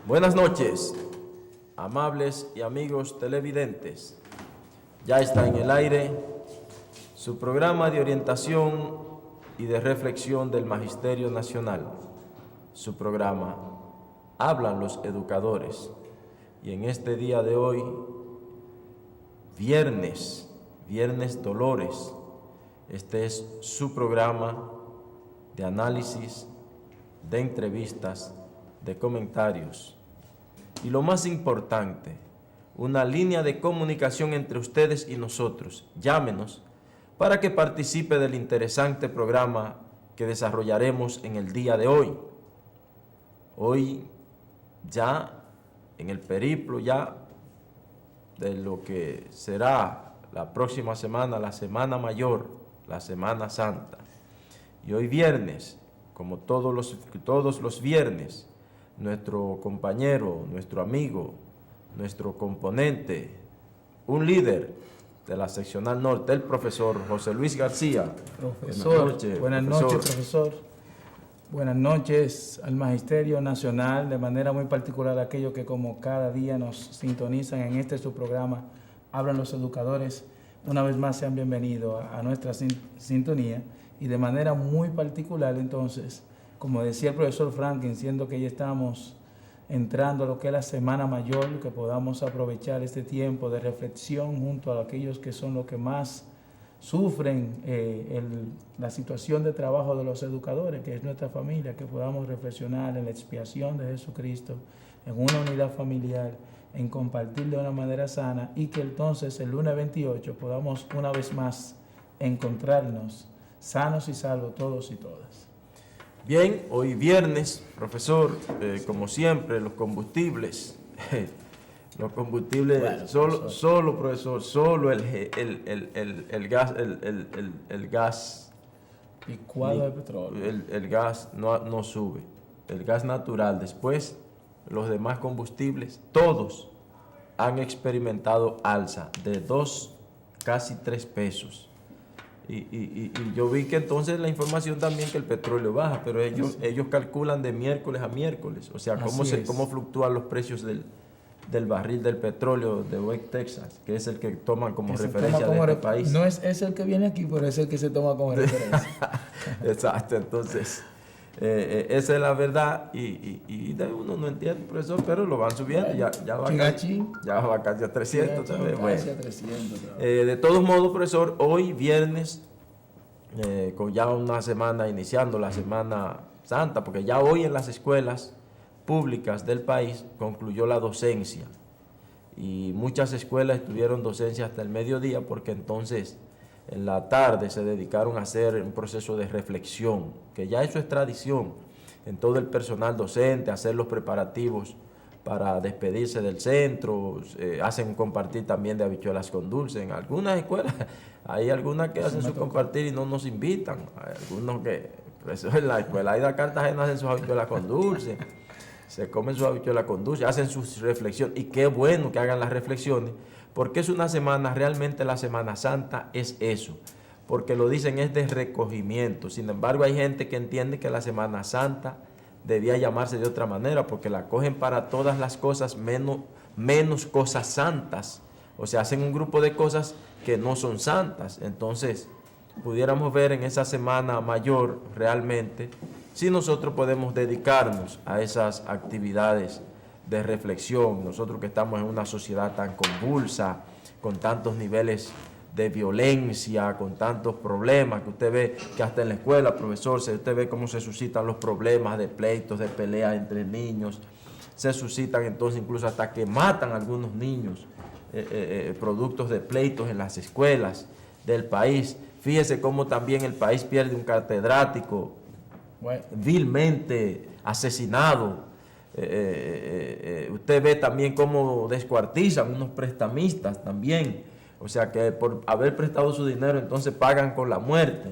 Buenas noches, amables y amigos televidentes. Ya está en el aire su programa de orientación y de reflexión del Magisterio Nacional. Su programa, Hablan los Educadores. Y en este día de hoy, Viernes Dolores, este es su programa de análisis, de entrevistas, de comentarios y lo más importante, una línea de comunicación entre ustedes y nosotros. Llámenos para que participe del interesante programa que desarrollaremos en el día de hoy. Hoy ya en el periplo ya de lo que será la próxima semana, la Semana Mayor, la Semana Santa. Y hoy viernes, como todos los viernes, nuestro compañero, nuestro amigo, nuestro componente, un líder de la seccional norte, el profesor José Luis García. Profesor, buenas noches, profesor. Buenas noches al Magisterio Nacional, de manera muy particular a aquellos que como cada día nos sintonizan en su programa, Hablan los Educadores. Una vez más sean bienvenidos a nuestra sintonía y de manera muy particular entonces, como decía el profesor Franklin, siendo que ya estamos entrando a lo que es la Semana Mayor, que podamos aprovechar este tiempo de reflexión junto a aquellos que son los que más sufren la situación de trabajo de los educadores, que es nuestra familia, que podamos reflexionar en la expiación de Jesucristo, en una unidad familiar, en compartir de una manera sana y que entonces el lunes 28 podamos una vez más encontrarnos sanos y salvos todos y todas. Bien, hoy viernes, profesor, como siempre, los combustibles, Bueno, profesor, solo el gas licuado de petróleo. El gas no sube, el gas natural. Después, los demás combustibles, todos han experimentado alza de 2, casi 3 pesos. Y yo vi que entonces la información también que el petróleo baja, pero ellos calculan de miércoles a miércoles, o sea, cómo fluctúan los precios del barril del petróleo de West Texas, que es el que toman como referencia de este país. No es el que viene aquí, pero es el que se toma como referencia. Exacto, entonces, esa es la verdad y uno no entiende, profesor, pero lo van subiendo, ya va casi a 300. Bueno, de todos modos, profesor, hoy viernes, con ya una semana iniciando la Semana Santa, porque ya hoy en las escuelas públicas del país concluyó la docencia y muchas escuelas tuvieron docencia hasta el mediodía porque entonces en la tarde se dedicaron a hacer un proceso de reflexión, que ya eso es tradición en todo el personal docente, hacer los preparativos para despedirse del centro, hacen compartir también de habichuelas con dulce. En algunas escuelas hay algunas que hacen su compartir y no nos invitan, hay algunos que, en la escuela de Cartagena hacen sus habichuelas con dulce, se comen sus habichuelas con dulce, hacen sus reflexiones, y qué bueno que hagan las reflexiones, porque es una semana, realmente la Semana Santa es eso, porque lo dicen es de recogimiento. Sin embargo, hay gente que entiende que la Semana Santa debía llamarse de otra manera, porque la cogen para todas las cosas menos cosas santas, o sea, hacen un grupo de cosas que no son santas. Entonces, pudiéramos ver en esa Semana Mayor realmente si nosotros podemos dedicarnos a esas actividades de reflexión, nosotros que estamos en una sociedad tan convulsa, con tantos niveles de violencia, con tantos problemas, que usted ve que hasta en la escuela, profesor, usted ve cómo se suscitan los problemas de pleitos, de peleas entre niños, se suscitan entonces incluso hasta que matan a algunos niños, productos de pleitos en las escuelas del país. Fíjese cómo también el país pierde un catedrático vilmente asesinado. Usted ve también cómo descuartizan unos prestamistas también, o sea que por haber prestado su dinero entonces pagan con la muerte.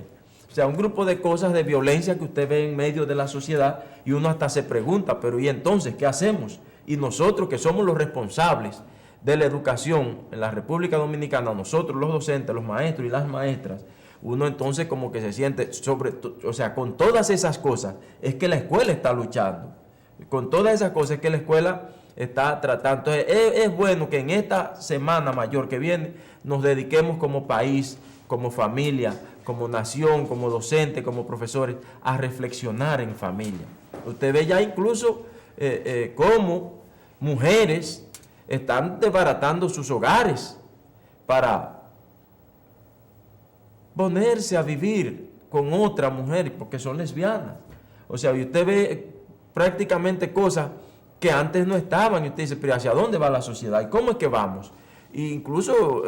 O sea, un grupo de cosas de violencia que usted ve en medio de la sociedad y uno hasta se pregunta, pero ¿y entonces qué hacemos? Y nosotros que somos los responsables de la educación en la República Dominicana, nosotros los docentes, los maestros y las maestras, uno entonces como que se siente o sea, con todas esas cosas, es que la escuela está luchando. con todas esas cosas que la escuela está tratando. Entonces, es bueno que en esta semana mayor que viene nos dediquemos como país, como familia, como nación, como docente, como profesores, a reflexionar en familia. Usted ve ya incluso cómo mujeres están desbaratando sus hogares para ponerse a vivir con otra mujer porque son lesbianas. O sea, y usted ve prácticamente cosas que antes no estaban y usted dice, pero ¿hacia dónde va la sociedad? ¿Y cómo es que vamos? E incluso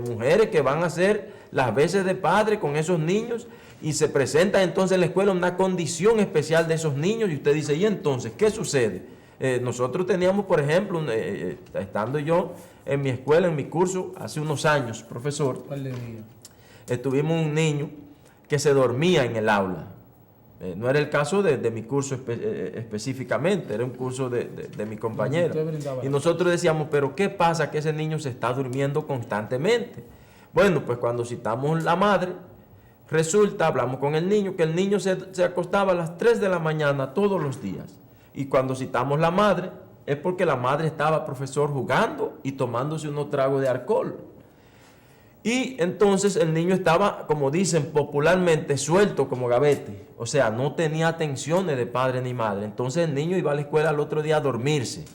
mujeres que van a hacer las veces de padre con esos niños y se presenta entonces en la escuela una condición especial de esos niños y usted dice, ¿y entonces qué sucede? Nosotros teníamos, por ejemplo, estando yo en mi escuela, en mi curso, hace unos años, profesor, tuvimos un niño que se dormía en el aula. No era el caso de mi curso específicamente, era un curso de mi compañera. Y nosotros decíamos, pero ¿qué pasa que ese niño se está durmiendo constantemente? Bueno, pues cuando citamos la madre, resulta, hablamos con el niño, que el niño se acostaba a las 3 de la mañana todos los días. Y cuando citamos la madre, es porque la madre estaba, profesor, jugando y tomándose unos tragos de alcohol. Y entonces el niño estaba, como dicen popularmente, suelto como gavete. O sea, no tenía atenciones de padre ni madre. Entonces el niño iba a la escuela al otro día a dormirse.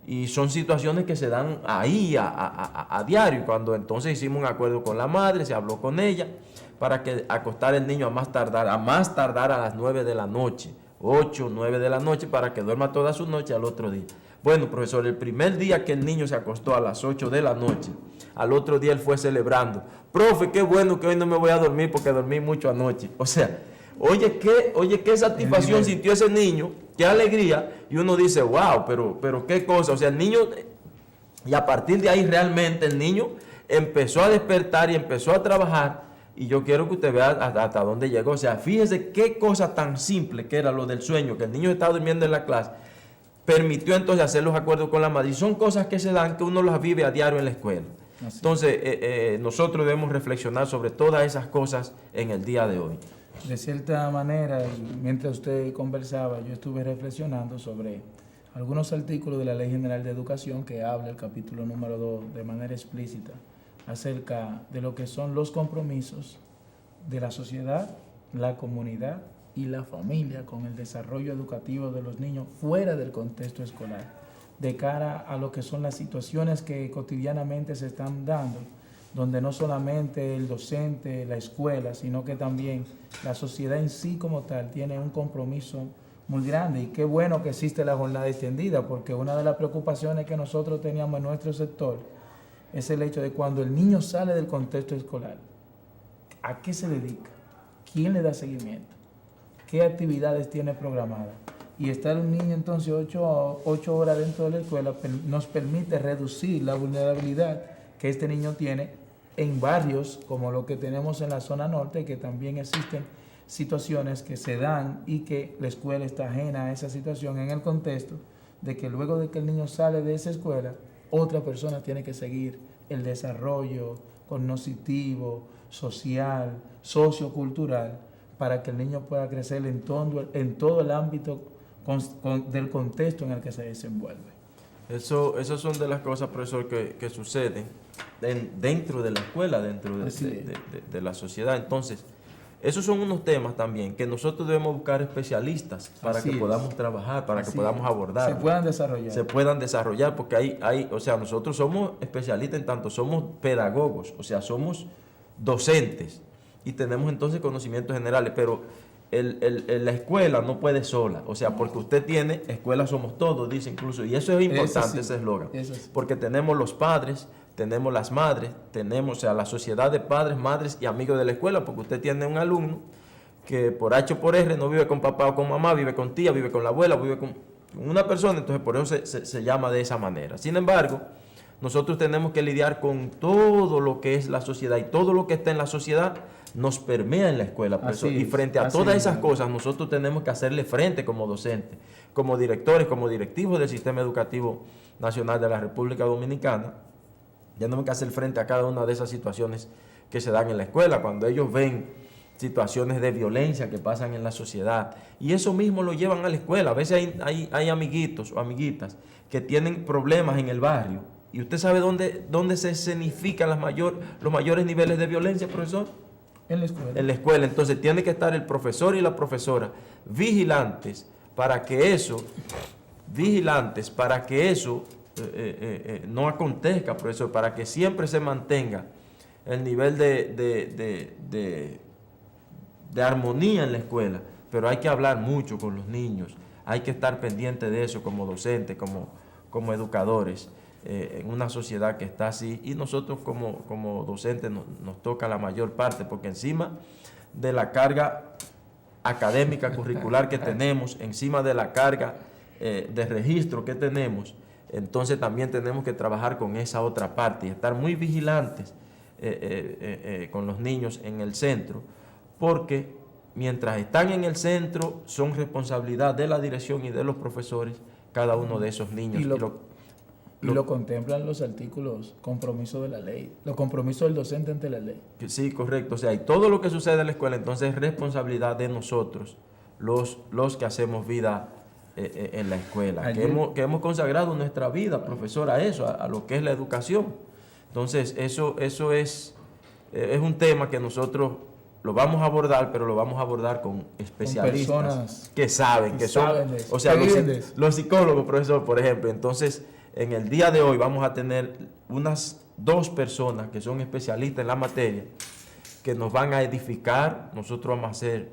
Y son situaciones que se dan ahí a diario. Cuando entonces hicimos un acuerdo con la madre, se habló con ella para que acostar el niño a más tardar a las 9 de la noche. 8, 9 de la noche para que duerma toda su noche al otro día. Bueno, profesor, el primer día que el niño se acostó a las 8 de la noche, al otro día él fue celebrando. Profe, qué bueno que hoy no me voy a dormir porque dormí mucho anoche. O sea, oye, qué satisfacción sintió ese niño, qué alegría. Y uno dice, wow, pero qué cosa. O sea, el niño, y a partir de ahí realmente el niño empezó a despertar y empezó a trabajar. Y yo quiero que usted vea hasta dónde llegó. O sea, fíjese qué cosa tan simple que era lo del sueño, que el niño estaba durmiendo en la clase, permitió entonces hacer los acuerdos con la madre. Y son cosas que se dan, que uno las vive a diario en la escuela. Así. Entonces, nosotros debemos reflexionar sobre todas esas cosas en el día de hoy. De cierta manera, mientras usted conversaba, yo estuve reflexionando sobre algunos artículos de la Ley General de Educación que habla el capítulo número 2 de manera explícita acerca de lo que son los compromisos de la sociedad, la comunidad y la familia con el desarrollo educativo de los niños fuera del contexto escolar, de cara a lo que son las situaciones que cotidianamente se están dando, donde no solamente el docente, la escuela, sino que también la sociedad en sí como tal tiene un compromiso muy grande. Y qué bueno que existe la jornada extendida, porque una de las preocupaciones que nosotros teníamos en nuestro sector es el hecho de cuando el niño sale del contexto escolar, ¿a qué se dedica? ¿Quién le da seguimiento? ¿Qué actividades tiene programadas? Y estar un niño entonces 8 horas dentro de la escuela nos permite reducir la vulnerabilidad que este niño tiene en barrios como lo que tenemos en la zona norte, que también existen situaciones que se dan y que la escuela está ajena a esa situación en el contexto de que luego de que el niño sale de esa escuela, otra persona tiene que seguir el desarrollo cognitivo, social, sociocultural, para que el niño pueda crecer en todo el ámbito del contexto en el que se desenvuelve. Esas son de las cosas, profesor, que suceden dentro de la escuela, dentro de la sociedad. Entonces, esos son unos temas también que nosotros debemos buscar especialistas para que podamos trabajar, para que podamos abordar. Se puedan desarrollar, porque o sea, nosotros somos especialistas en tanto somos pedagogos, o sea, somos docentes y tenemos entonces conocimientos generales, pero la escuela no puede sola, o sea, porque usted tiene, escuela somos todos, dice incluso, y eso es importante, ese eslogan, porque tenemos los padres, tenemos las madres, tenemos, o sea, la sociedad de padres, madres y amigos de la escuela, porque usted tiene un alumno que por H o por R no vive con papá o con mamá, vive con tía, vive con la abuela, vive con una persona, entonces por eso se llama de esa manera. Sin embargo, nosotros tenemos que lidiar con todo lo que es la sociedad y todo lo que está en la sociedad nos permea en la escuela. Y frente a todas esas cosas nosotros tenemos que hacerle frente como docentes, como directores, como directivos del Sistema Educativo Nacional de la República Dominicana. Tenemos que hacer frente a cada una de esas situaciones que se dan en la escuela. Cuando ellos ven situaciones de violencia que pasan en la sociedad. Y eso mismo lo llevan a la escuela. A veces hay amiguitos o amiguitas que tienen problemas en el barrio. ¿Y usted sabe dónde se escenifican los mayores niveles de violencia, profesor? En la escuela. En la escuela. Entonces tiene que estar el profesor y la profesora vigilantes para que eso no acontezca, profesor, para que siempre se mantenga el nivel de armonía en la escuela. Pero hay que hablar mucho con los niños, hay que estar pendiente de eso como docentes, como educadores, en una sociedad que está así, y nosotros como docentes nos toca la mayor parte, porque encima de la carga académica curricular que tenemos, encima de la carga de registro que tenemos, entonces también tenemos que trabajar con esa otra parte y estar muy vigilantes con los niños en el centro, porque mientras están en el centro son responsabilidad de la dirección y de los profesores cada uno de esos niños. Y lo contemplan los artículos, compromiso de la ley, los compromisos del docente ante la ley. Sí, correcto. O sea, y todo lo que sucede en la escuela, entonces es responsabilidad de nosotros, los que hacemos vida en la escuela, que hemos consagrado nuestra vida, profesor, a eso, a lo que es la educación. Entonces, eso es un tema que nosotros lo vamos a abordar, pero lo vamos a abordar con especialistas que saben, que son, o sea, los psicólogos, profesor, por ejemplo. Entonces, en el día de hoy vamos a tener unas 2 personas que son especialistas en la materia, que nos van a edificar. Nosotros vamos a hacer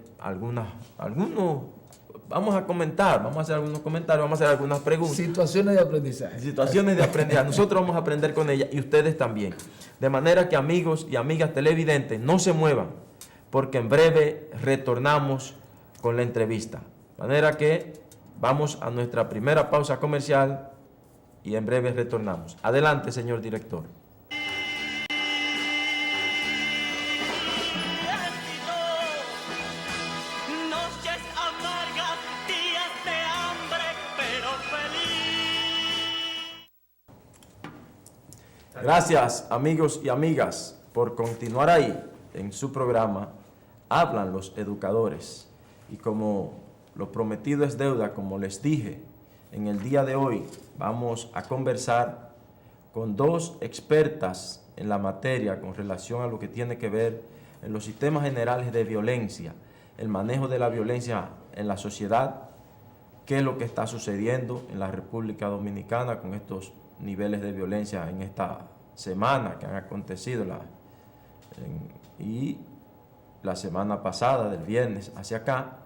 vamos a comentar, vamos a hacer algunos comentarios, vamos a hacer algunas preguntas. Situaciones de aprendizaje. Situaciones de aprendizaje. Nosotros vamos a aprender con ellas y ustedes también. De manera que, amigos y amigas televidentes, no se muevan, porque en breve retornamos con la entrevista. De manera que vamos a nuestra primera pausa comercial y en breve retornamos. Adelante, señor director. Gracias, amigos y amigas, por continuar ahí en su programa Hablan los Educadores. Y como lo prometido es deuda, como les dije, en el día de hoy vamos a conversar con 2 expertas en la materia con relación a lo que tiene que ver en los sistemas generales de violencia, el manejo de la violencia en la sociedad, qué es lo que está sucediendo en la República Dominicana con estos niveles de violencia en esta semana que han acontecido y la semana pasada, del viernes hacia acá.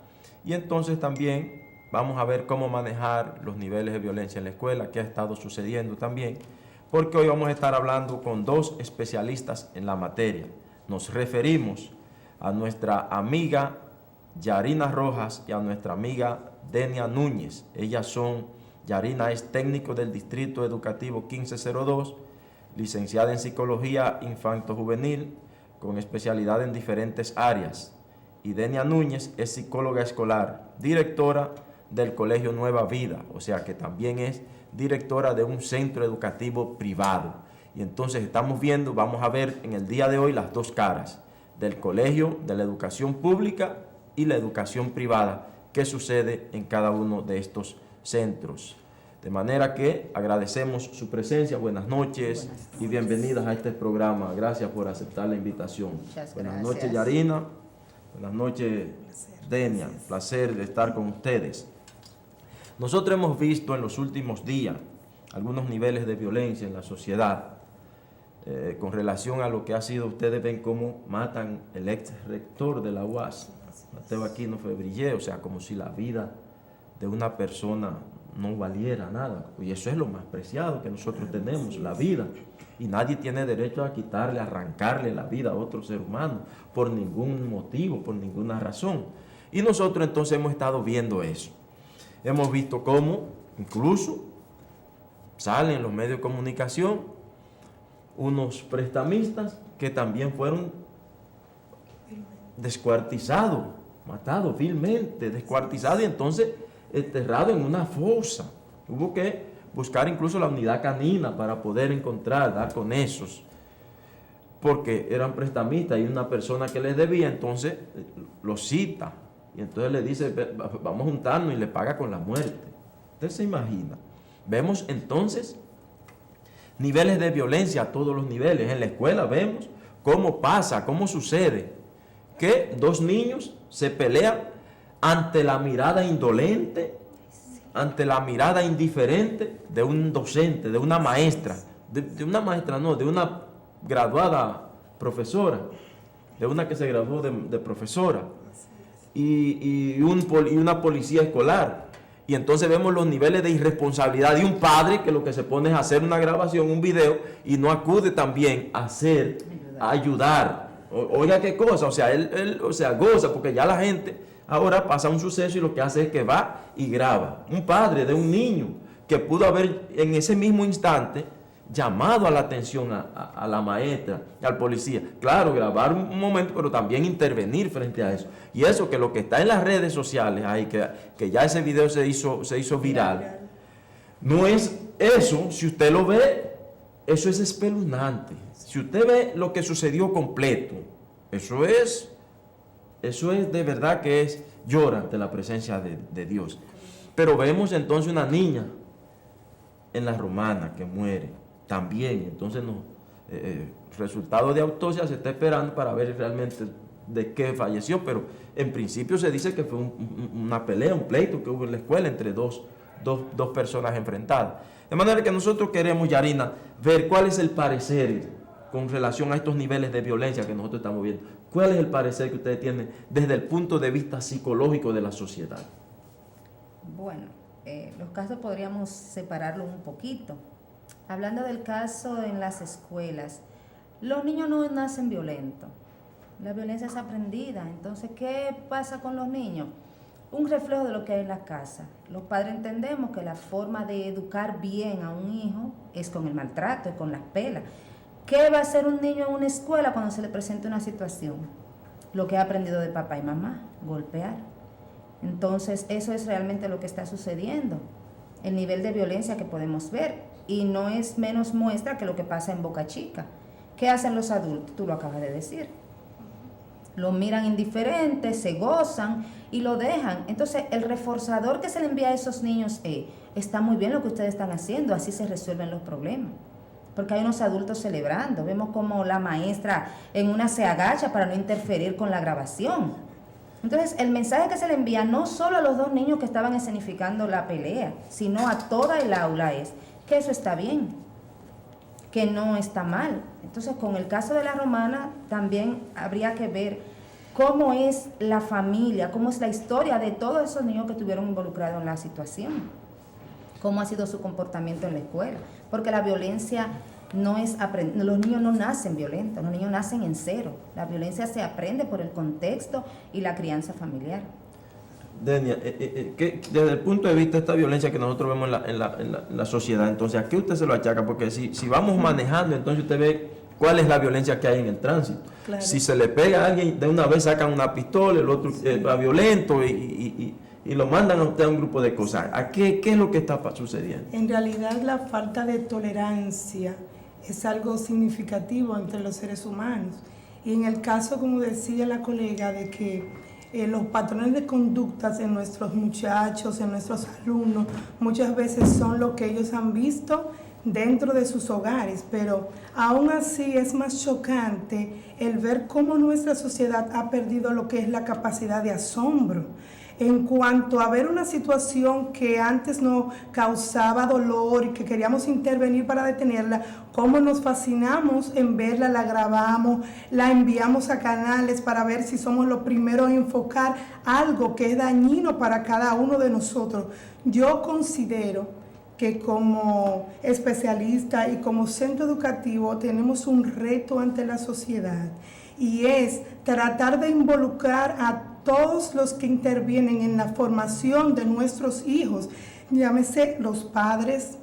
Y entonces también vamos a ver cómo manejar los niveles de violencia en la escuela, qué ha estado sucediendo también, porque hoy vamos a estar hablando con 2 especialistas en la materia. Nos referimos a nuestra amiga Yarina Rojas y a nuestra amiga Denia Núñez. Yarina es técnico del Distrito Educativo 1502, licenciada en Psicología Infanto-Juvenil, con especialidad en diferentes áreas. Y Denia Núñez es psicóloga escolar, directora del Colegio Nueva Vida, o sea que también es directora de un centro educativo privado. Y entonces vamos a ver en el día de hoy las 2 caras del colegio, de la educación pública y la educación privada, qué sucede en cada uno de estos centros. De manera que agradecemos su presencia. Buenas noches y bienvenidas a este programa. Gracias por aceptar la invitación. Buenas noches, Yarina. Buenas noches, Denia. Placer de estar con ustedes. Nosotros hemos visto en los últimos días algunos niveles de violencia en la sociedad con relación a lo que ha sido. Ustedes ven cómo matan el ex rector de la UAS, Mateo Aquino Febrillé, o sea, como si la vida de una persona no valiera nada. Y eso es lo más preciado que nosotros tenemos, la vida. Y nadie tiene derecho a quitarle, a arrancarle la vida a otro ser humano por ningún motivo, por ninguna razón. Y nosotros entonces hemos estado viendo eso. Hemos visto cómo incluso salen en los medios de comunicación unos prestamistas que también fueron descuartizados, matados vilmente, descuartizados y entonces enterrado en una fosa. Hubo que buscar incluso la unidad canina para poder dar con esos. porque eran prestamistas y una persona que les debía, entonces lo cita y entonces le dice, vamos a juntarnos, y le paga con la muerte. Usted se imagina. Vemos entonces niveles de violencia a todos los niveles. En la escuela vemos cómo pasa, cómo sucede que dos niños se pelean ante la mirada indolente, ante la mirada indiferente de un docente, de una maestra, de una graduada profesora, de una que se graduó de profesora, y una policía escolar. Y entonces vemos los niveles de irresponsabilidad de un padre que lo que se pone es hacer una grabación, un video, y no acude también a ayudar. Oiga qué cosa, o sea, él goza, porque ya la gente ahora pasa un suceso y lo que hace es que va y graba. Un padre de un niño que pudo haber en ese mismo instante llamado a la atención a la maestra, al policía. Claro, grabar un momento, pero también intervenir frente a eso. Y eso, que lo que está en las redes sociales, ahí, que ya ese video se hizo viral, no es eso. Si usted lo ve, eso es espeluznante. Si usted ve lo que sucedió completo, eso es de verdad que llora ante la presencia de Dios. Pero vemos entonces una niña en la Romana que muere también. Entonces resultado de autopsia se está esperando para ver realmente de qué falleció, pero en principio se dice que fue una pelea, un pleito que hubo en la escuela entre dos personas enfrentadas. De manera que nosotros queremos, Yarina, ver cuál es el parecer con relación a estos niveles de violencia que nosotros estamos viendo. ¿Cuál es el parecer que ustedes tienen desde el punto de vista psicológico de la sociedad? Bueno, los casos podríamos separarlos un poquito. Hablando del caso en las escuelas, los niños no nacen violentos. La violencia es aprendida. Entonces, ¿qué pasa con los niños? Un reflejo de lo que hay en la casa. Los padres entendemos que la forma de educar bien a un hijo es con el maltrato, es con las pelas. ¿Qué va a hacer un niño en una escuela cuando se le presente una situación? Lo que ha aprendido de papá y mamá, golpear. Entonces, eso es realmente lo que está sucediendo, el nivel de violencia que podemos ver, y no es menos muestra que lo que pasa en Boca Chica. ¿Qué hacen los adultos? Tú lo acabas de decir. Lo miran indiferente, se gozan y lo dejan. Entonces, el reforzador que se le envía a esos niños está muy bien lo que ustedes están haciendo, así se resuelven los problemas. Porque hay unos adultos celebrando. Vemos como la maestra en una se agacha para no interferir con la grabación. Entonces, el mensaje que se le envía no solo a los dos niños que estaban escenificando la pelea, sino a toda el aula es que eso está bien, que no está mal. Entonces, con el caso de la Romana, también habría que ver cómo es la familia, cómo es la historia de todos esos niños que estuvieron involucrados en la situación, cómo ha sido su comportamiento en la escuela, porque la violencia no es los niños no nacen violentos, los niños nacen en cero. La violencia se aprende por el contexto y la crianza familiar. Denia, desde el punto de vista de esta violencia que nosotros vemos en la sociedad, entonces, ¿a qué usted se lo achaca? Porque si vamos manejando, entonces usted ve cuál es la violencia que hay en el tránsito. Claro. Si se le pega a alguien, de una vez sacan una pistola, el otro va violento y lo mandan a usted a un grupo de cosas. ¿A qué es lo que está sucediendo? En realidad, la falta de tolerancia es algo significativo entre los seres humanos. Y en el caso, como decía la colega, de que los patrones de conductas en nuestros muchachos, en nuestros alumnos, muchas veces son lo que ellos han visto dentro de sus hogares, pero aún así es más chocante el ver cómo nuestra sociedad ha perdido lo que es la capacidad de asombro. En cuanto a ver una situación que antes nos causaba dolor y que queríamos intervenir para detenerla, cómo nos fascinamos en verla, la grabamos, la enviamos a canales para ver si somos los primeros en enfocar algo que es dañino para cada uno de nosotros. Yo considero que como especialista y como centro educativo tenemos un reto ante la sociedad, y es tratar de involucrar a todos los que intervienen en la formación de nuestros hijos, llámese los padres,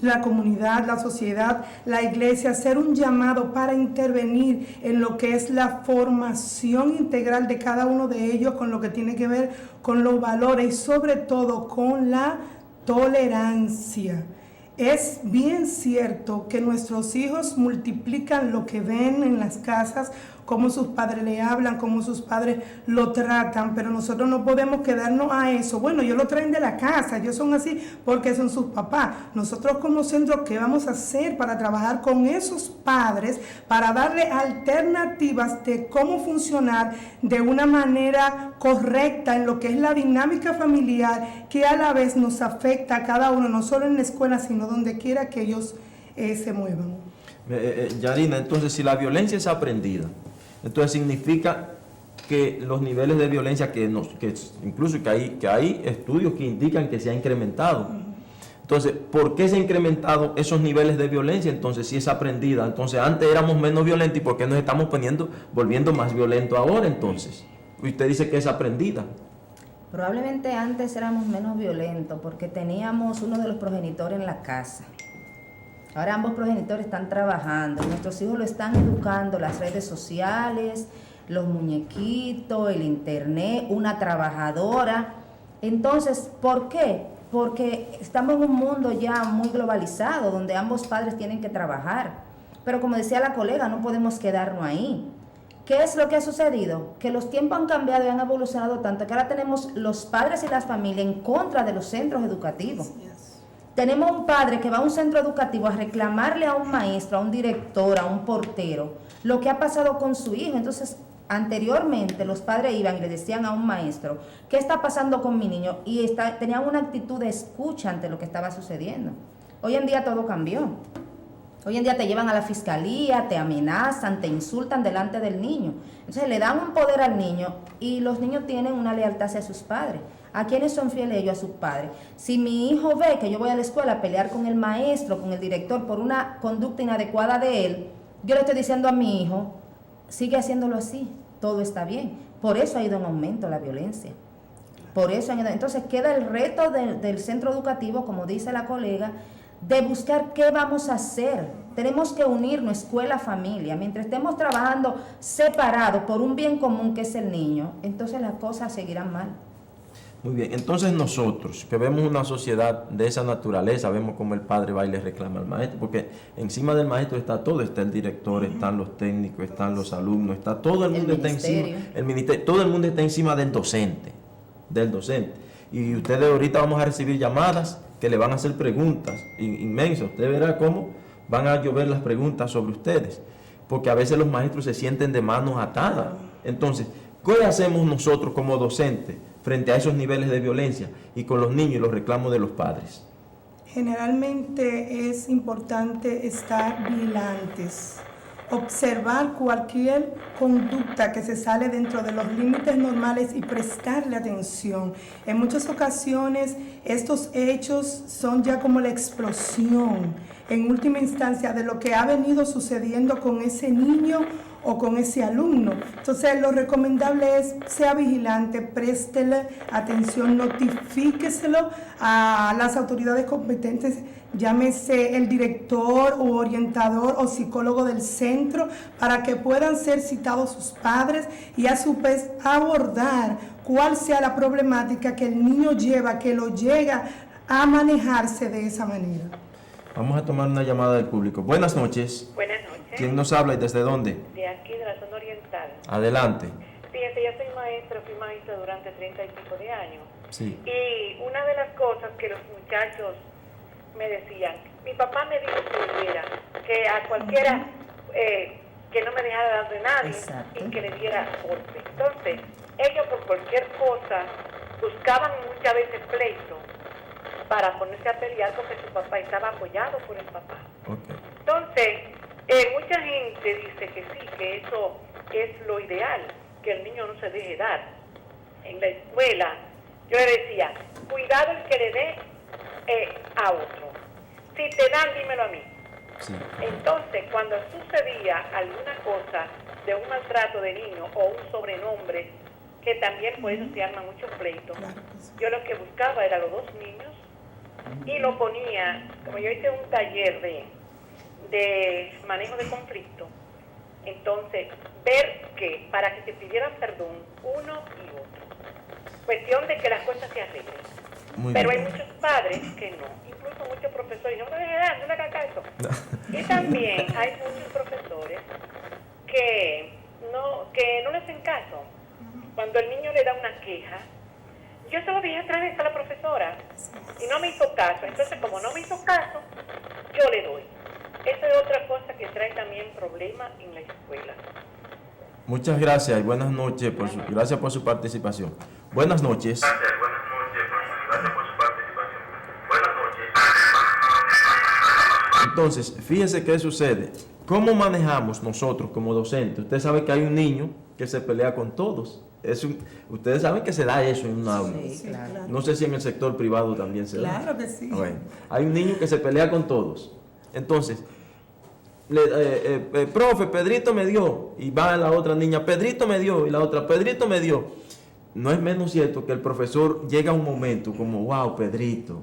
la comunidad, la sociedad, la iglesia, hacer un llamado para intervenir en lo que es la formación integral de cada uno de ellos, con lo que tiene que ver con los valores y sobre todo con la tolerancia. es bien cierto que nuestros hijos multiplican lo que ven en las casas, cómo sus padres le hablan, cómo sus padres lo tratan, pero nosotros no podemos quedarnos a eso. Bueno, ellos lo traen de la casa, ellos son así porque son sus papás. Nosotros como centro, ¿qué vamos a hacer para trabajar con esos padres, para darle alternativas de cómo funcionar de una manera correcta en lo que es la dinámica familiar, que a la vez nos afecta a cada uno, no solo en la escuela, sino donde quiera que ellos se muevan? Yarina, entonces si la violencia es aprendida, entonces significa que los niveles de violencia incluso que hay estudios que indican que se ha incrementado. Entonces, ¿por qué se han incrementado esos niveles de violencia? Entonces, si es aprendida, entonces antes éramos menos violentos, ¿y por qué nos estamos volviendo más violentos ahora entonces? Usted dice que es aprendida. Probablemente antes éramos menos violentos porque teníamos uno de los progenitores en la casa. Ahora ambos progenitores están trabajando, nuestros hijos lo están educando, las redes sociales, los muñequitos, el internet, una trabajadora. Entonces, ¿por qué? Porque estamos en un mundo ya muy globalizado, donde ambos padres tienen que trabajar. Pero como decía la colega, no podemos quedarnos ahí. ¿Qué es lo que ha sucedido? Que los tiempos han cambiado y han evolucionado tanto que ahora tenemos los padres y las familias en contra de los centros educativos. Tenemos un padre que va a un centro educativo a reclamarle a un maestro, a un director, a un portero, lo que ha pasado con su hijo. Entonces, anteriormente los padres iban y le decían a un maestro, ¿qué está pasando con mi niño? Y tenían una actitud de escucha ante lo que estaba sucediendo. Hoy en día todo cambió. Hoy en día te llevan a la fiscalía, te amenazan, te insultan delante del niño. Entonces le dan un poder al niño y los niños tienen una lealtad hacia sus padres. ¿A quiénes son fieles ellos? A sus padres. Si mi hijo ve que yo voy a la escuela a pelear con el maestro, con el director, por una conducta inadecuada de él, yo le estoy diciendo a mi hijo, sigue haciéndolo así, todo está bien. Por eso ha ido en aumento la violencia. Por eso entonces queda el reto del centro educativo, como dice la colega, de buscar qué vamos a hacer. Tenemos que unirnos, escuela, familia. Mientras estemos trabajando separados por un bien común que es el niño, entonces las cosas seguirán mal. Muy bien, entonces nosotros que vemos una sociedad de esa naturaleza, vemos como el padre va y le reclama al maestro, porque encima del maestro está todo, está el director, están los técnicos, están los alumnos, está todo el mundo está encima, el ministerio, todo el mundo está encima del docente. Y ustedes ahorita vamos a recibir llamadas que le van a hacer preguntas inmensas. Usted verá cómo van a llover las preguntas sobre ustedes, porque a veces los maestros se sienten de manos atadas. Entonces, ¿qué hacemos nosotros como docentes frente a esos niveles de violencia y con los niños y los reclamos de los padres? Generalmente es importante estar vigilantes, observar cualquier conducta que se sale dentro de los límites normales y prestarle atención. En muchas ocasiones estos hechos son ya como la explosión, en última instancia, de lo que ha venido sucediendo con ese niño o con ese alumno. Entonces, lo recomendable es sea vigilante, préstele atención, notifíqueselo a las autoridades competentes, llámese el director o orientador o psicólogo del centro, para que puedan ser citados sus padres y a su vez abordar cuál sea la problemática que el niño lleva, que lo llega a manejarse de esa manera. Vamos a tomar una llamada del público. Buenas noches. Buenas noches. ¿Quién nos habla y desde dónde? De aquí, de la zona oriental. Adelante. Fíjate, yo soy maestra, fui maestra durante 30 y pico de años. Sí. Y una de las cosas que los muchachos me decían, mi papá me dijo que viviera, que a cualquiera, que no me dejara dar de nadie. Exacto. Y que le diera golpe. Entonces, ellos por cualquier cosa buscaban muchas veces pleito para ponerse a pelear porque su papá estaba apoyado por el papá. Okay. Entonces, mucha gente dice que sí, que eso es lo ideal, que el niño no se deje dar. En la escuela, yo le decía, cuidado el que le dé a otro. Si te dan, dímelo a mí. Sí. Entonces, cuando sucedía alguna cosa de un maltrato de niño o un sobrenombre, que también por eso se arman muchos pleitos, yo lo que buscaba era los dos niños y lo ponía, como yo hice un taller de manejo de conflicto, entonces ver que para que se pidieran perdón uno y otro, cuestión de que las cosas se arreglen. Pero hay muchos padres que no, incluso muchos profesores, no me dejes dar, no me hagas caso. Y también hay muchos profesores que no le hacen caso. Cuando el niño le da una queja, yo se lo dije otra vez a la profesora y no me hizo caso. Entonces, como no me hizo caso, yo le doy. Esa es otra cosa que trae también problemas en la escuela. Muchas gracias y buenas noches. Gracias por su participación. Buenas noches. Entonces, fíjense qué sucede. ¿Cómo manejamos nosotros como docentes? Usted sabe que hay un niño que se pelea con todos. Ustedes saben que se da eso en un aula. Sí, claro. No sé si en el sector privado también se da. Claro que sí. Bueno, hay un niño que se pelea con todos. Entonces, profe, Pedrito me dio. Y va la otra niña, Pedrito me dio. Y la otra, Pedrito me dio. No es menos cierto que el profesor llega a un momento como, wow, Pedrito.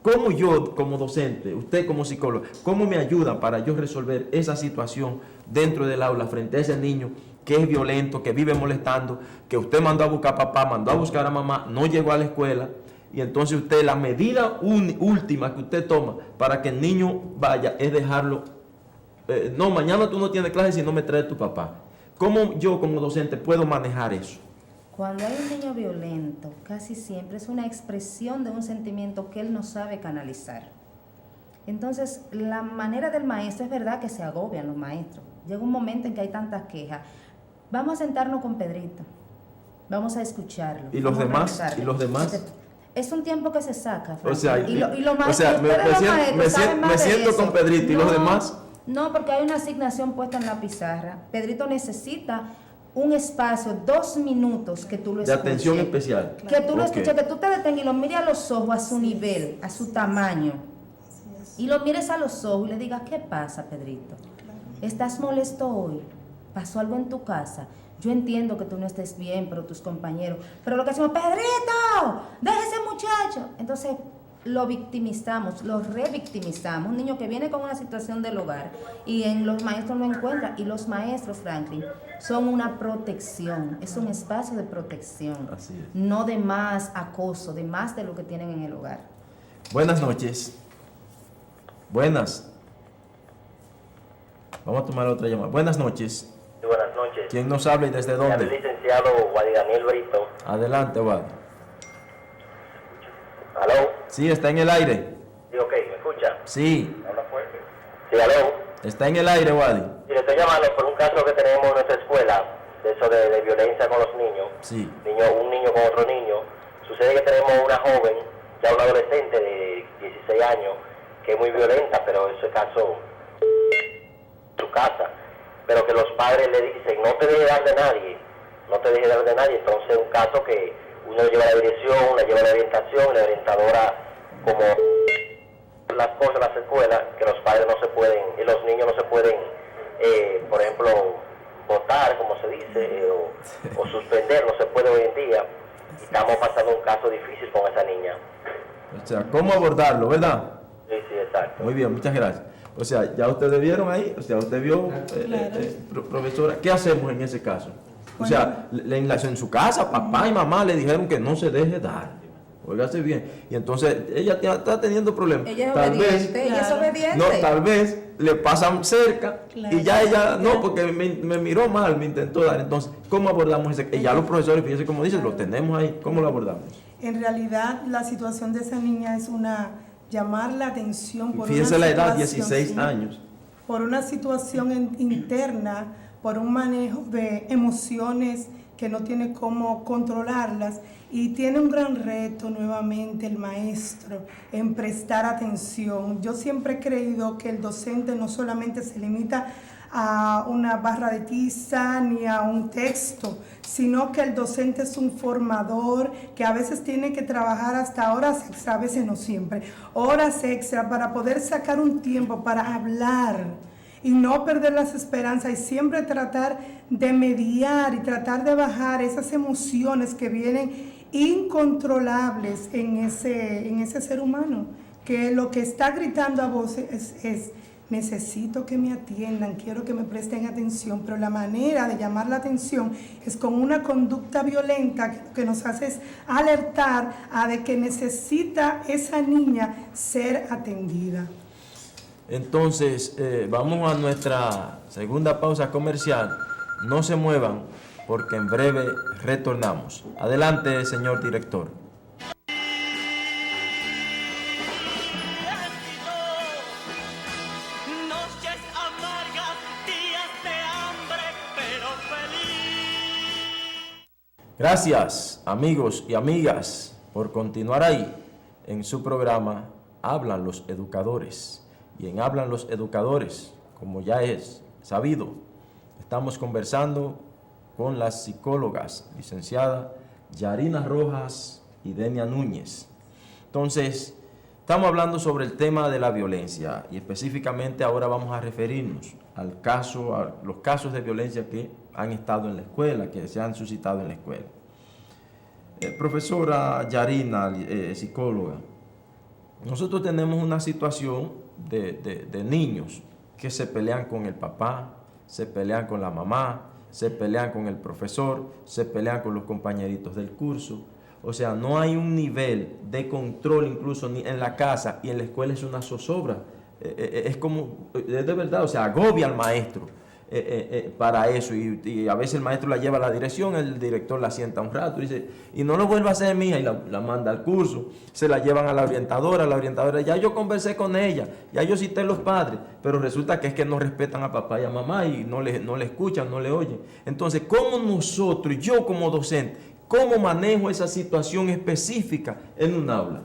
¿Cómo yo como docente, usted como psicólogo, cómo me ayuda para yo resolver esa situación dentro del aula frente a ese niño que es violento, que vive molestando, que usted mandó a buscar a papá, mandó a buscar a mamá, no llegó a la escuela? Y entonces usted, la medida última que usted toma para que el niño vaya es dejarlo, no, mañana tú no tienes clase si no me traes tu papá. ¿Cómo yo como docente puedo manejar eso? Cuando hay un niño violento, casi siempre es una expresión de un sentimiento que él no sabe canalizar. Entonces, la manera del maestro, es verdad que se agobian los maestros. Llega un momento en que hay tantas quejas. Vamos a sentarnos con Pedrito. Vamos a escucharlo. ¿Y los demás? ¿Y los demás? Es un tiempo que se saca, Frank. O sea, me siento con Pedrito. ¿Y los demás? No, porque hay una asignación puesta en la pizarra. Pedrito necesita un espacio, 2 minutos que tú lo escuches. De atención especial. Que tú lo escuches, que tú te detengas y lo mires a los ojos, a su nivel, a su tamaño. Y lo mires a los ojos y le digas, ¿qué pasa, Pedrito? ¿Estás molesto hoy? ¿Pasó algo en tu casa? Yo entiendo que tú no estés bien, pero tus compañeros. Pero lo que hacemos, Pedrito, deja ese muchacho. Entonces, lo victimizamos, lo revictimizamos. Un niño que viene con una situación del hogar y en los maestros no encuentra. Y los maestros, Franklin, son una protección, es un espacio de protección. Así es. No de más acoso, de más de lo que tienen en el hogar. Buenas noches. Buenas. Vamos a tomar otra llamada. Buenas noches. Sí, buenas noches. ¿Quién nos habla y desde dónde? El licenciado Wadi Daniel Brito. Adelante, Wadi. ¿Aló? Sí, está en el aire. Sí, ok, ¿me escucha? Sí, Habla fuerte. Sí, ¿aló? está en el aire, Wadi. Sí, le estoy llamando por un caso que tenemos en nuestra escuela, de eso de violencia con los niños. Sí. Un niño con otro niño. Sucede que tenemos una joven, ya una adolescente de 16 años, que es muy violenta, pero ese caso su casa. Pero que los padres le dicen, no te dejes dar de nadie, no te dejes dar de nadie. Entonces un caso que uno le lleva la dirección, le lleva la orientación, la orientadora, como las cosas en las escuelas, que los padres no se pueden, y los niños no se pueden, por ejemplo, votar, como se dice, o suspender, no se puede hoy en día. Y estamos pasando un caso difícil con esa niña. O sea, ¿cómo abordarlo, verdad? Sí, exacto. Muy bien, muchas gracias. O sea, ya ustedes vieron ahí, o sea, usted vio, profesora, ¿qué hacemos en ese caso? O sea, en su casa, papá y mamá le dijeron que no se deje dar. Óigase bien. Y entonces ella está teniendo problemas. Ella es obediente, ella es obediente. No, tal vez le pasan cerca y ya ella, no, porque me miró mal, me intentó dar. Entonces, ¿cómo abordamos ese? Y ya los profesores, fíjense como dicen, lo tenemos ahí, ¿cómo lo abordamos? En realidad, la situación de esa niña es llamar la atención por fíjense una la edad, situación, 16 años. Por una situación interna, por un manejo de emociones que no tiene cómo controlarlas, y tiene un gran reto nuevamente el maestro en prestar atención. Yo siempre he creído que el docente no solamente se limita a una barra de tiza ni a un texto, sino que el docente es un formador que a veces tiene que trabajar hasta horas extra, a veces no siempre, horas extra para poder sacar un tiempo para hablar y no perder las esperanzas y siempre tratar de mediar y tratar de bajar esas emociones que vienen incontrolables en ese ser humano, que lo que está gritando a voces es necesito que me atiendan, quiero que me presten atención, pero la manera de llamar la atención es con una conducta violenta que nos hace es alertar a de que necesita esa niña ser atendida. Entonces, vamos a nuestra segunda pausa comercial. No se muevan porque en breve retornamos. Adelante, señor director. Gracias, amigos y amigas, por continuar ahí en su programa Hablan los Educadores. Y en Hablan los Educadores, como ya es sabido, estamos conversando con las psicólogas licenciada Yarina Rojas y Denia Núñez. Entonces, estamos hablando sobre el tema de la violencia y específicamente ahora vamos a referirnos a los casos de violencia que han estado en la escuela, que se han suscitado en la escuela. Profesora Yarina, psicóloga, nosotros tenemos una situación de niños que se pelean con el papá, se pelean con la mamá, se pelean con el profesor, se pelean con los compañeritos del curso. O sea, no hay un nivel de control incluso ni en la casa, y en la escuela es una zozobra. Es como, de verdad, o sea, agobia al maestro para eso, y a veces el maestro la lleva a la dirección, el director la sienta un rato y dice, y no lo vuelva a hacer, mija, y la manda al curso. Se la llevan a la orientadora, ya yo conversé con ella, ya yo cité a los padres, pero resulta que es que no respetan a papá y a mamá y no le escuchan, no le oyen. Entonces, ¿cómo nosotros, yo como docente, cómo manejo esa situación específica en un aula?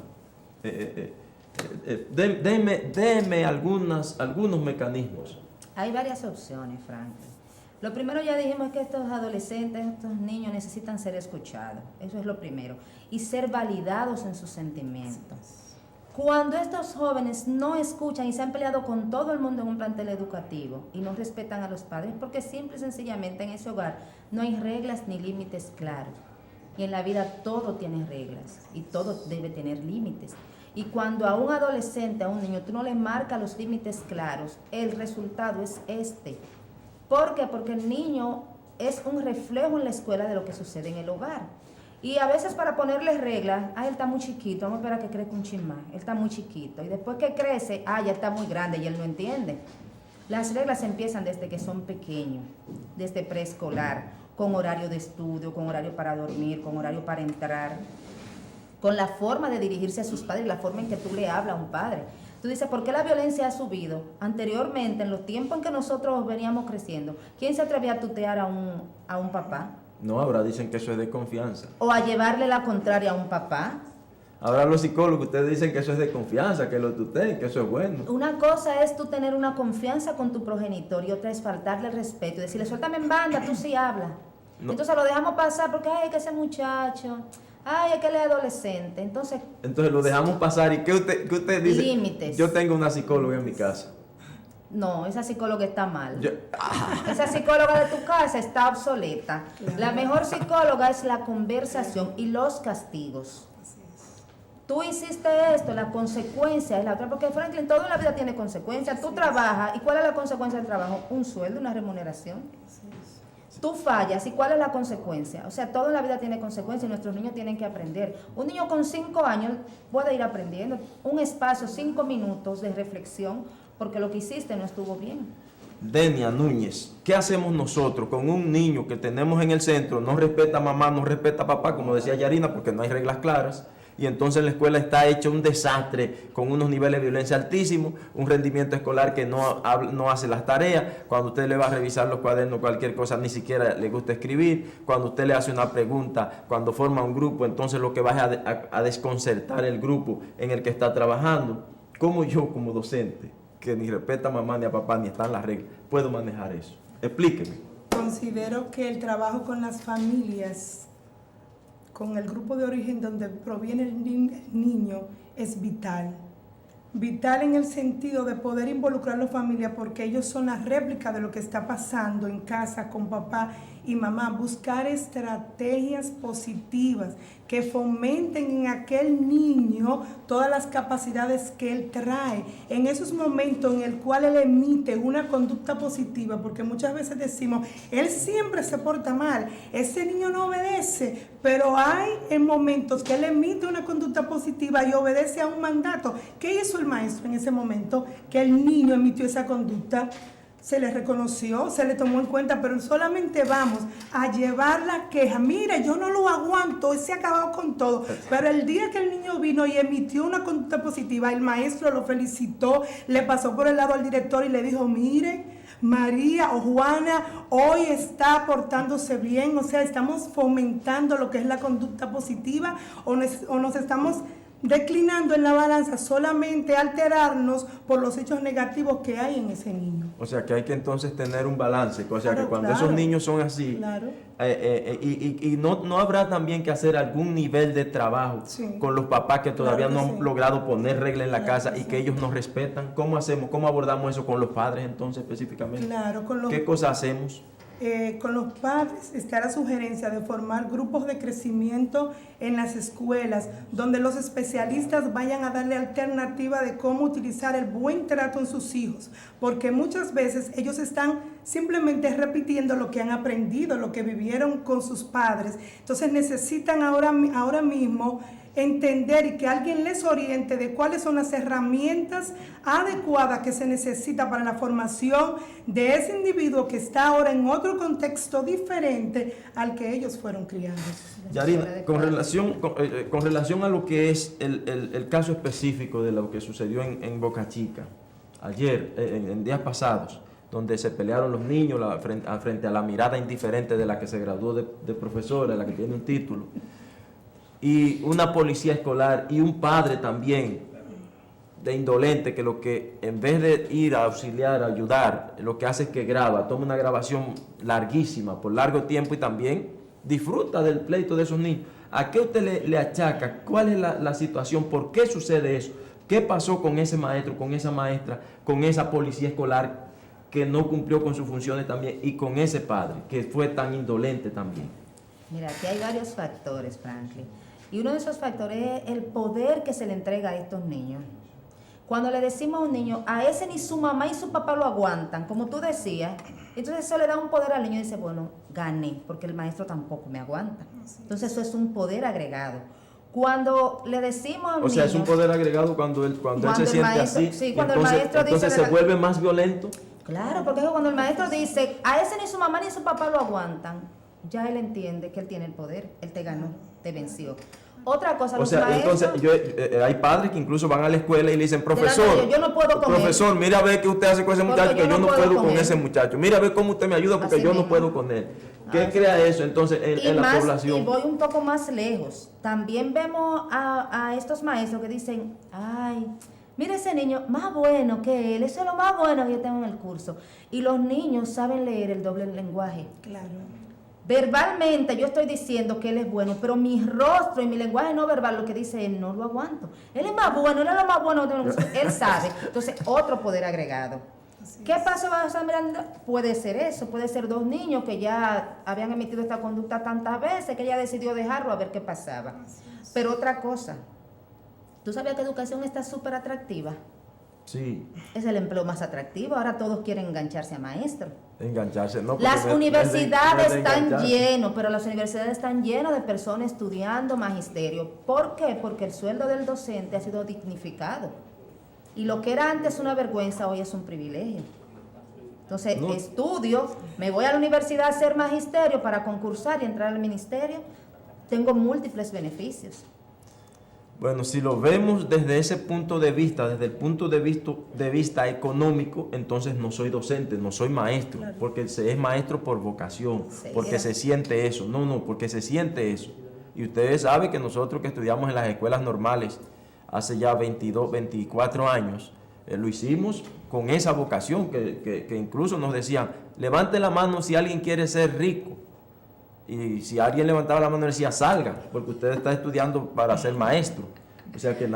Deme algunos mecanismos. Hay varias opciones, Franklin. Lo primero, ya dijimos, que estos adolescentes, estos niños necesitan ser escuchados. Eso es lo primero. Y ser validados en sus sentimientos. Cuando estos jóvenes no escuchan y se han peleado con todo el mundo en un plantel educativo y no respetan a los padres, porque simple y sencillamente en ese hogar no hay reglas ni límites claros. Y en la vida todo tiene reglas y todo debe tener límites. Y cuando a un adolescente, a un niño, tú no le marcas los límites claros, el resultado es este. ¿Por qué? Porque el niño es un reflejo en la escuela de lo que sucede en el hogar. Y a veces para ponerle reglas, él está muy chiquito, vamos a esperar a que crezca un chin más, él está muy chiquito. Y después que crece, ya está muy grande y él no entiende. Las reglas empiezan desde que son pequeños, desde preescolar, con horario de estudio, con horario para dormir, con horario para entrar, con la forma de dirigirse a sus padres, la forma en que tú le hablas a un padre. Tú dices, ¿por qué la violencia ha subido? Anteriormente, en los tiempos en que nosotros veníamos creciendo, ¿quién se atrevía a tutear a un papá? No, ahora dicen que eso es de confianza. O a llevarle la contraria a un papá. Ahora los psicólogos, ustedes dicen que eso es de confianza, que lo tuteen, que eso es bueno. Una cosa es tú tener una confianza con tu progenitor y otra es faltarle el respeto y decirle, suéltame en banda, tú sí hablas. No. Entonces lo dejamos pasar porque, que ese muchacho... es que él es adolescente, entonces lo dejamos pasar. ¿Y qué usted dice? Límites. Yo tengo una psicóloga en mi casa. No, esa psicóloga está mal. Esa psicóloga de tu casa está obsoleta. La mejor psicóloga es la conversación y los castigos. Tú hiciste esto, la consecuencia es la otra, porque Franklin, todo en la vida tiene consecuencias. Tú trabajas, ¿y cuál es la consecuencia del trabajo? Un sueldo, una remuneración. Tú fallas, ¿y cuál es la consecuencia? O sea, todo en la vida tiene consecuencias y nuestros niños tienen que aprender. Un niño con 5 años puede ir aprendiendo. Un espacio, 5 minutos de reflexión, porque lo que hiciste no estuvo bien. Denia Núñez, ¿qué hacemos nosotros con un niño que tenemos en el centro? No respeta a mamá, no respeta a papá, como decía Yarina, porque no hay reglas claras. Y entonces la escuela está hecha un desastre, con unos niveles de violencia altísimos, un rendimiento escolar que no hace las tareas. Cuando usted le va a revisar los cuadernos, cualquier cosa, ni siquiera le gusta escribir. Cuando usted le hace una pregunta, cuando forma un grupo, entonces lo que va es a desconcertar el grupo en el que está trabajando. ¿Cómo yo, como docente, que ni respeta a mamá ni a papá, ni están las reglas, puedo manejar eso? Explíqueme. Considero que el trabajo con las familias, con el grupo de origen donde proviene el niño, es vital. Vital en el sentido de poder involucrar a la familia, porque ellos son la réplica de lo que está pasando en casa con papá y mamá, buscar estrategias positivas que fomenten en aquel niño todas las capacidades que él trae. En esos momentos en el cual él emite una conducta positiva, porque muchas veces decimos, él siempre se porta mal, ese niño no obedece, pero hay en momentos que él emite una conducta positiva y obedece a un mandato. ¿Qué hizo el maestro en ese momento que el niño emitió esa conducta? Se le reconoció, se le tomó en cuenta, pero solamente vamos a llevar la queja. Mira, yo no lo aguanto, se ha acabado con todo. Pero el día que el niño vino y emitió una conducta positiva, el maestro lo felicitó, le pasó por el lado al director y le dijo, mire, María o Juana hoy está portándose bien, o sea, estamos fomentando lo que es la conducta positiva o nos estamos declinando en la balanza solamente alterarnos por los hechos negativos que hay en ese niño. O sea que hay que entonces tener un balance, o sea Claro, que cuando claro. esos niños son así, Claro. y no habrá también que hacer algún nivel de trabajo Sí. con los papás que todavía Claro que no han sí. logrado poner regla en la Claro casa que y sí. que ellos nos respetan. ¿Cómo hacemos? ¿Cómo abordamos eso con los padres entonces específicamente? Claro, con los ¿Qué cosas hacemos? Con los padres está la sugerencia de formar grupos de crecimiento en las escuelas, donde los especialistas vayan a darle alternativa de cómo utilizar el buen trato en sus hijos, porque muchas veces ellos están simplemente repitiendo lo que han aprendido, lo que vivieron con sus padres. Entonces necesitan ahora mismo entender y que alguien les oriente de cuáles son las herramientas adecuadas que se necesita para la formación de ese individuo que está ahora en otro contexto diferente al que ellos fueron criados. Yarina, con relación a lo que es el caso específico de lo que sucedió en Boca Chica, ayer, en días pasados, donde se pelearon los niños frente a la mirada indiferente de la que se graduó de profesora, la que tiene un título, y una policía escolar y un padre también de indolente que lo que en vez de ir a auxiliar, a ayudar, lo que hace es que graba, toma una grabación larguísima por largo tiempo y también disfruta del pleito de esos niños. ¿A qué usted le achaca? ¿Cuál es la situación? ¿Por qué sucede eso? ¿Qué pasó con ese maestro, con esa maestra, con esa policía escolar que no cumplió con sus funciones también y con ese padre que fue tan indolente también? Mira, aquí hay varios factores, Franklin. Y uno de esos factores es el poder que se le entrega a estos niños. Cuando le decimos a un niño, a ese ni su mamá y su papá lo aguantan, como tú decías, entonces eso le da un poder al niño y dice, bueno, gané, porque el maestro tampoco me aguanta. Entonces eso es un poder agregado. Cuando le decimos a un niño... O sea, es un poder agregado cuando él se siente maestro, así. Sí, cuando entonces, el maestro dice... entonces se vuelve más violento. Claro, porque cuando el maestro dice, a ese ni su mamá ni su papá lo aguantan, ya él entiende que él tiene el poder, él te ganó, te venció. Otra cosa, los maestros... Entonces, hay padres que incluso van a la escuela y le dicen, profesor, yo no puedo con profesor, él. mira a ver qué usted hace con ese muchacho, Porque que yo no puedo con él. ese muchacho. Mira a ver cómo usted me ayuda, porque Así yo mismo. no puedo con él. ¿Qué crea eso entonces en la población? Y voy un poco más lejos. También vemos a estos maestros que dicen, ay, mira ese niño, más bueno que él, eso es lo más bueno que yo tengo en el curso. Y los niños saben leer el doble lenguaje. Claro. Verbalmente yo estoy diciendo que él es bueno, pero mi rostro y mi lenguaje no verbal, lo que dice él, no lo aguanto. Él es más bueno, él es lo más bueno, él sabe. Entonces, otro poder agregado. ¿Qué pasó, Miranda? Puede ser eso, puede ser dos niños que ya habían emitido esta conducta tantas veces que ella decidió dejarlo a ver qué pasaba. Pero otra cosa, ¿tú sabías que educación está súper atractiva? Sí. Es el empleo más atractivo, ahora todos quieren engancharse a maestro. Engancharse, no. Las universidades están llenas, llenas, pero las universidades están llenas de personas estudiando magisterio. ¿Por qué? Porque el sueldo del docente ha sido dignificado. Y lo que era antes una vergüenza, hoy es un privilegio. Entonces, estudio, me voy a la universidad a hacer magisterio para concursar y entrar al ministerio. Tengo múltiples beneficios. Bueno, si lo vemos desde ese punto de vista, desde el punto de vista económico, entonces no soy docente, no soy maestro, claro. Porque se es maestro por vocación, porque se siente eso. No, porque se siente eso. Y ustedes saben que nosotros que estudiamos en las escuelas normales hace ya 22, 24 años, lo hicimos con esa vocación que incluso nos decían, levante la mano si alguien quiere ser rico. Y si alguien levantaba la mano decía, salga, porque usted está estudiando para ser maestro. O sea que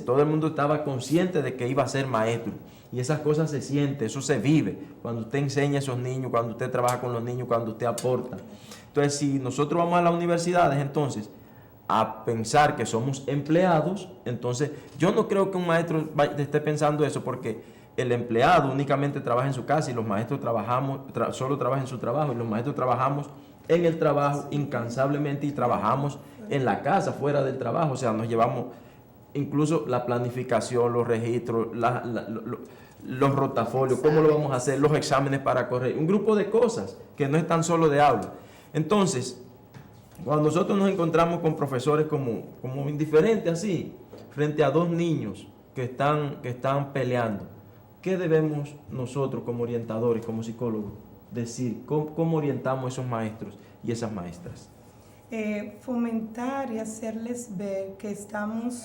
todo el mundo estaba consciente de que iba a ser maestro. Y esas cosas se sienten, eso se vive cuando usted enseña a esos niños, cuando usted trabaja con los niños, cuando usted aporta. Entonces, si nosotros vamos a las universidades, entonces, a pensar que somos empleados, entonces yo no creo que un maestro esté pensando eso, porque el empleado únicamente trabaja en su casa y los maestros solo trabajan en su trabajo, y los maestros trabajamos en el trabajo incansablemente y trabajamos en la casa, fuera del trabajo. O sea, nos llevamos incluso la planificación, los registros, los rotafolios, cómo lo vamos a hacer, los exámenes para correr, un grupo de cosas que no es tan solo de aula. Entonces, cuando nosotros nos encontramos con profesores como indiferentes así, frente a dos niños que están peleando, ¿qué debemos nosotros como orientadores, como psicólogos, decir? ¿Cómo orientamos a esos maestros y esas maestras? Fomentar y hacerles ver que estamos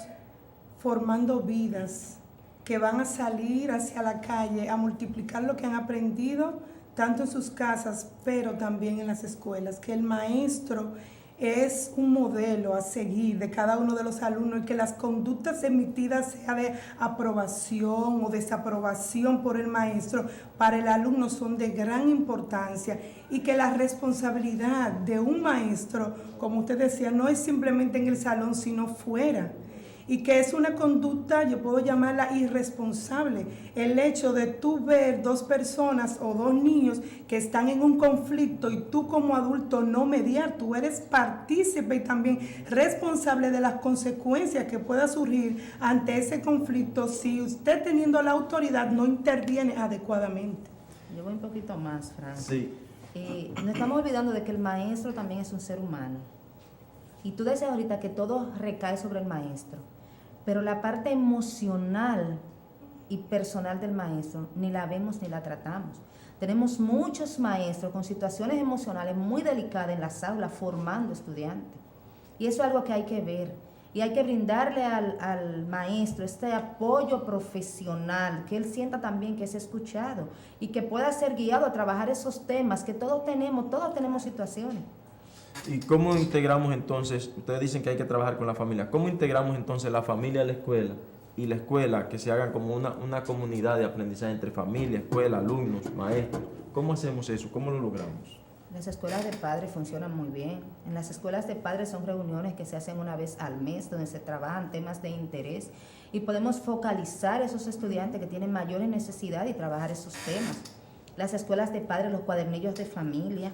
formando vidas que van a salir hacia la calle a multiplicar lo que han aprendido tanto en sus casas, pero también en las escuelas, que el maestro es un modelo a seguir de cada uno de los alumnos y que las conductas emitidas, sea de aprobación o desaprobación por el maestro, para el alumno son de gran importancia, y que la responsabilidad de un maestro, como usted decía, no es simplemente en el salón, sino fuera. Y que es una conducta, yo puedo llamarla irresponsable, el hecho de tú ver dos personas o dos niños que están en un conflicto y tú como adulto no mediar. Tú eres partícipe y también responsable de las consecuencias que pueda surgir ante ese conflicto si usted, teniendo la autoridad, no interviene adecuadamente. Yo voy un poquito más, Frank. Sí. No estamos olvidando de que el maestro también es un ser humano. Y tú decías ahorita que todo recae sobre el maestro, pero la parte emocional y personal del maestro ni la vemos ni la tratamos. Tenemos muchos maestros con situaciones emocionales muy delicadas en las aulas formando estudiantes. Y eso es algo que hay que ver. Y hay que brindarle al maestro este apoyo profesional, que él sienta también que es escuchado y que pueda ser guiado a trabajar esos temas que todos tenemos situaciones. ¿Y cómo integramos entonces? Ustedes dicen que hay que trabajar con la familia. ¿Cómo integramos entonces la familia a la escuela y la escuela que se haga como una comunidad de aprendizaje entre familia, escuela, alumnos, maestros? ¿Cómo hacemos eso? ¿Cómo lo logramos? Las escuelas de padres funcionan muy bien. En las escuelas de padres son reuniones que se hacen una vez al mes, donde se trabajan temas de interés y podemos focalizar a esos estudiantes que tienen mayores necesidades y trabajar esos temas. Las escuelas de padres, los cuadernillos de familia.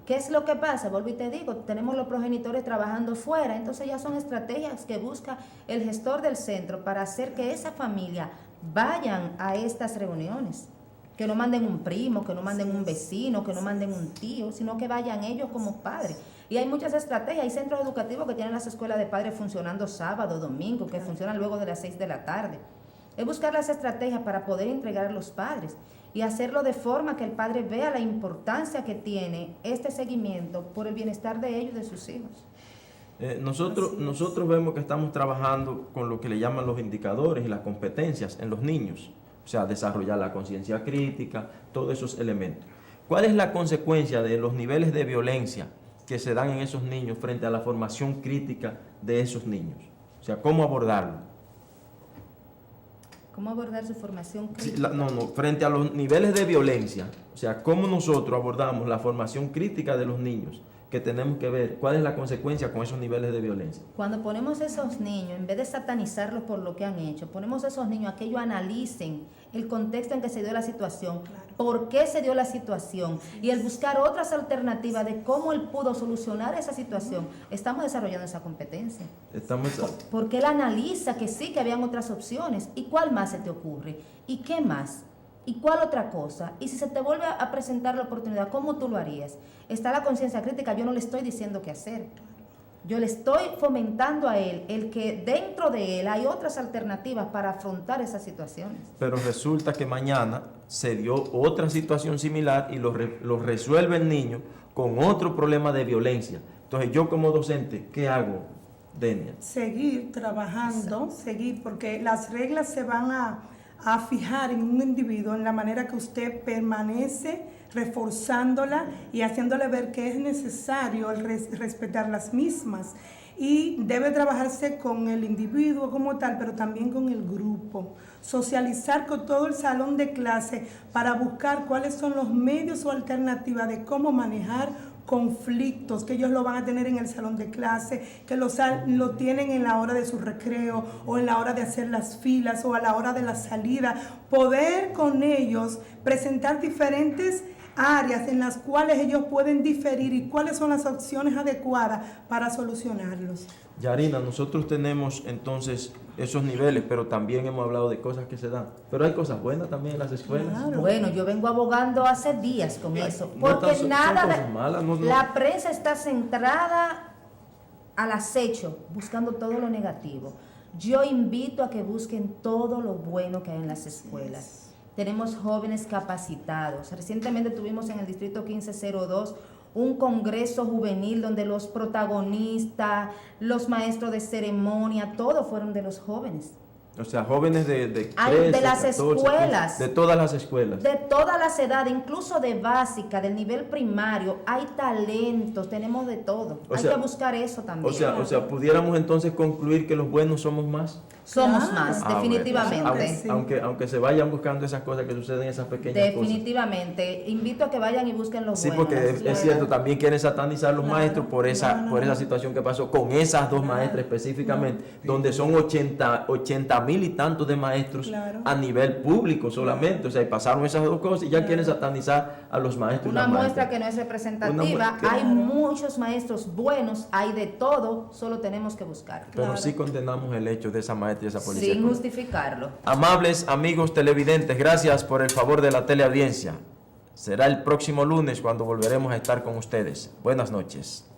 ¿Qué es lo que pasa? Vuelvo y te digo, tenemos los progenitores trabajando fuera, entonces ya son estrategias que busca el gestor del centro para hacer que esa familia vayan a estas reuniones. Que no manden un primo, que no manden un vecino, que no manden un tío, sino que vayan ellos como padres. Y hay muchas estrategias, hay centros educativos que tienen las escuelas de padres funcionando sábado, domingo, que funcionan luego de las 6 de la tarde. Es buscar las estrategias para poder entregar a los padres y hacerlo de forma que el padre vea la importancia que tiene este seguimiento por el bienestar de ellos y de sus hijos. Nosotros vemos que estamos trabajando con lo que le llaman los indicadores y las competencias en los niños, o sea, desarrollar la conciencia crítica, todos esos elementos. ¿Cuál es la consecuencia de los niveles de violencia que se dan en esos niños frente a la formación crítica de esos niños? O sea, ¿cómo abordarlo? ¿Cómo abordar su formación crítica? Frente a los niveles de violencia, o sea, ¿cómo nosotros abordamos la formación crítica de los niños? Que tenemos que ver cuál es la consecuencia con esos niveles de violencia. Cuando ponemos a esos niños, en vez de satanizarlos por lo que han hecho, ponemos a esos niños a que ellos analicen el contexto en que se dio la situación, por qué se dio la situación, y el buscar otras alternativas de cómo él pudo solucionar esa situación, estamos desarrollando esa competencia. Porque él analiza que sí, que habían otras opciones. ¿Y cuál más se te ocurre? ¿Y qué más? ¿Y cuál otra cosa? Y si se te vuelve a presentar la oportunidad, ¿cómo tú lo harías? Está la conciencia crítica, yo no le estoy diciendo qué hacer. Yo le estoy fomentando a él el que dentro de él hay otras alternativas para afrontar esas situaciones. Pero resulta que mañana se dio otra situación similar y lo resuelve el niño con otro problema de violencia. Entonces yo como docente, ¿qué hago, Denia? Seguir trabajando, seguir, porque las reglas se van a a fijar en un individuo en la manera que usted permanece reforzándola y haciéndole ver que es necesario respetar las mismas. Y debe trabajarse con el individuo como tal, pero también con el grupo. Socializar con todo el salón de clase para buscar cuáles son los medios o alternativas de cómo manejar conflictos, que ellos lo van a tener en el salón de clase, que lo tienen en la hora de su recreo o en la hora de hacer las filas o a la hora de la salida. Poder con ellos presentar diferentes áreas en las cuales ellos pueden diferir y cuáles son las opciones adecuadas para solucionarlos. Yarina, nosotros tenemos entonces esos niveles, pero también hemos hablado de cosas que se dan. Pero hay cosas buenas también en las escuelas. Claro. Bueno, yo vengo abogando hace días con eso, porque la prensa está centrada al acecho, buscando todo lo negativo. Yo invito a que busquen todo lo bueno que hay en las escuelas. Tenemos jóvenes capacitados. Recientemente tuvimos en el Distrito 1502 un congreso juvenil donde los protagonistas, los maestros de ceremonia, todos fueron de los jóvenes. O sea, jóvenes de 13, de las 14, escuelas. 15, de todas las escuelas. De todas las edades, incluso de básica, del nivel primario. Hay talentos, tenemos de todo. Hay que buscar eso también. O sea, pudiéramos entonces concluir que los buenos somos más. Somos más, definitivamente. Aunque se vayan buscando esas cosas que suceden, esas pequeñas definitivamente. Invito a que vayan y busquen los buenos. Sí, porque es cierto, también quieren satanizar los maestros por esa situación que pasó con esas dos maestras específicamente, donde son 80,000 y tantos de maestros a nivel público solamente. O sea, y pasaron esas dos cosas y ya quieren satanizar a los maestros. Una muestra que no es representativa. Hay muchos maestros buenos, hay de todo, solo tenemos que buscar. Pero sí condenamos el hecho de esa maestra y esa policía. Sin justificarlo. Amables amigos televidentes, gracias por el favor de la teleaudiencia. Será el próximo lunes cuando volveremos a estar con ustedes. Buenas noches.